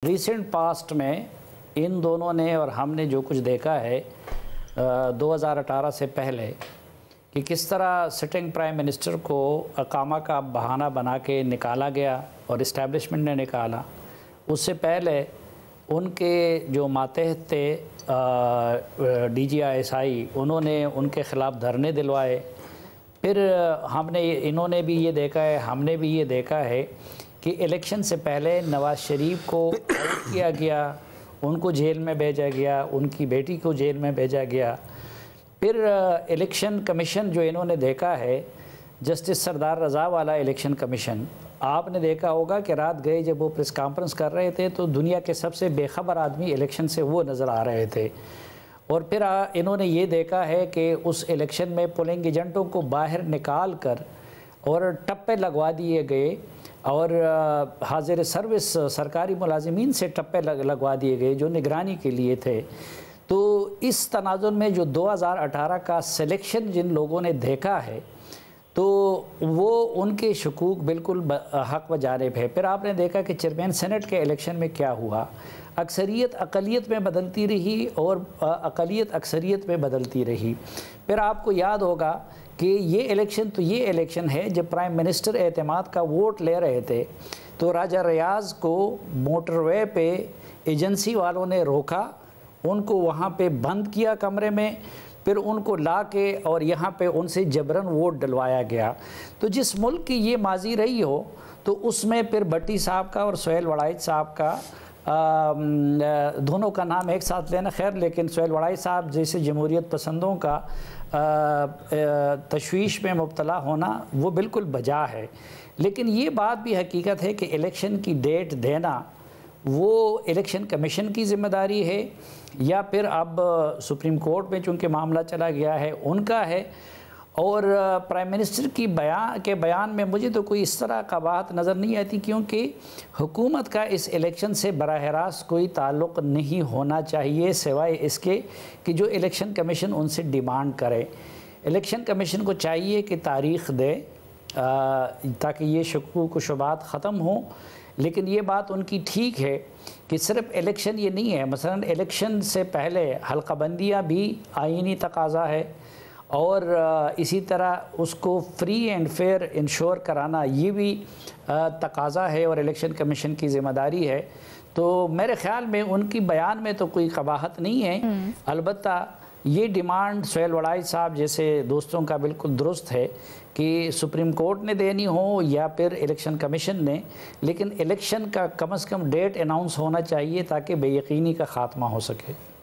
Recent past میں ان دونوں نے اور ہم نے جو کچھ دیکھا ہے 2018 سے پہلے کہ کس طرح سٹنگ پرائم منسٹر کو اقامہ کا بہانہ بنا کے نکالا گیا اور اسٹیبلشمنٹ نے نکالا، اس سے پہلے ان کے جو ماتحت تھے D G I S I, انہوں نے ان کے خلاف دھرنے دلوائے۔ پھر انہوں نے بھی یہ دیکھا ہے، ہم نے بھی یہ دیکھا ہے کہ الیکشن سے پہلے نواز شریف کو آؤٹ کیا گیا، ان کو جیل میں بھیجا گیا، ان کی بیٹی کو جیل میں بھیجا گیا۔ پھر الیکشن کمیشن جو انہوں نے دیکھا ہے، جسٹس سردار رضا والا الیکشن کمیشن، آپ نے دیکھا ہوگا کہ رات گئے جب وہ پریس کانفرنس کر رہے تھے تو دنیا کے سب سے بے خبر آدمی الیکشن سے وہ نظر آ رہے تھے۔ اور پھر انہوں نے یہ دیکھا ہے کہ اس الیکشن میں پولنگ ایجنٹوں کو باہر نکال کر اور ٹپے لگوا دیے گئے اور حاضر سروس سرکاری ملازمین سے ٹپے لگوا دیے گئے جو نگرانی کے لیے تھے۔ تو اس تناظر میں جو 2018 کا سلیکشن جن لوگوں نے دیکھا ہے تو وہ ان کے شکوک بالکل حق و جانب ہے۔ پھر آپ نے دیکھا کہ چیئرمین سینٹ کے الیکشن میں کیا ہوا، اکثریت اقلیت میں بدلتی رہی اور اقلیت اکثریت میں بدلتی رہی۔ پھر آپ کو یاد ہوگا کہ یہ الیکشن ہے جب پرائم منسٹر اعتماد کا ووٹ لے رہے تھے تو راجہ ریاض کو موٹر وے پہ ایجنسی والوں نے روکا، ان کو وہاں پہ بند کیا کمرے میں، پھر ان کو لا کے اور یہاں پہ ان سے جبراً ووٹ ڈلوایا گیا۔ تو جس ملک کی یہ ماضی رہی ہو تو اس میں پھر بھٹی صاحب کا اور سہیل وڑائچ صاحب کا دونوں کا نام ایک ساتھ لینا خیر، لیکن سہیل وڑائچ صاحب جیسے جمہوریت پسندوں کا تشویش میں مبتلا ہونا وہ بالکل بجا ہے۔ لیکن یہ بات بھی حقیقت ہے کہ الیکشن کی ڈیٹ دینا وہ الیکشن کمیشن کی ذمہ داری ہے یا پھر اب سپریم کورٹ میں چونکہ معاملہ چلا گیا ہے ان کا ہے۔ اور پرائم منسٹر کی بیان میں مجھے تو کوئی اس طرح کا بات نظر نہیں آتی، کیونکہ حکومت کا اس الیکشن سے براہ راست کوئی تعلق نہیں ہونا چاہیے سوائے اس کے کہ جو الیکشن کمیشن ان سے ڈیمانڈ کرے۔ الیکشن کمیشن کو چاہیے کہ تاریخ دے تاکہ یہ شکوک و شبہات ختم ہوں۔ لیکن یہ بات ان کی ٹھیک ہے کہ صرف الیکشن یہ نہیں ہے، مثلا الیکشن سے پہلے حلقہ بندیاں بھی آئینی تقاضا ہے اور اسی طرح اس کو فری اینڈ فیئر انشور کرانا یہ بھی تقاضا ہے اور الیکشن کمیشن کی ذمہ داری ہے۔ تو میرے خیال میں ان کی بیان میں تو کوئی قباحت نہیں ہے، البتہ یہ ڈیمانڈ سہیل وڑائچ صاحب جیسے دوستوں کا بالکل درست ہے کہ سپریم کورٹ نے دینی ہو یا پھر الیکشن کمیشن نے، لیکن الیکشن کا کم از کم ڈیٹ اناؤنس ہونا چاہیے تاکہ بے یقینی کا خاتمہ ہو سکے۔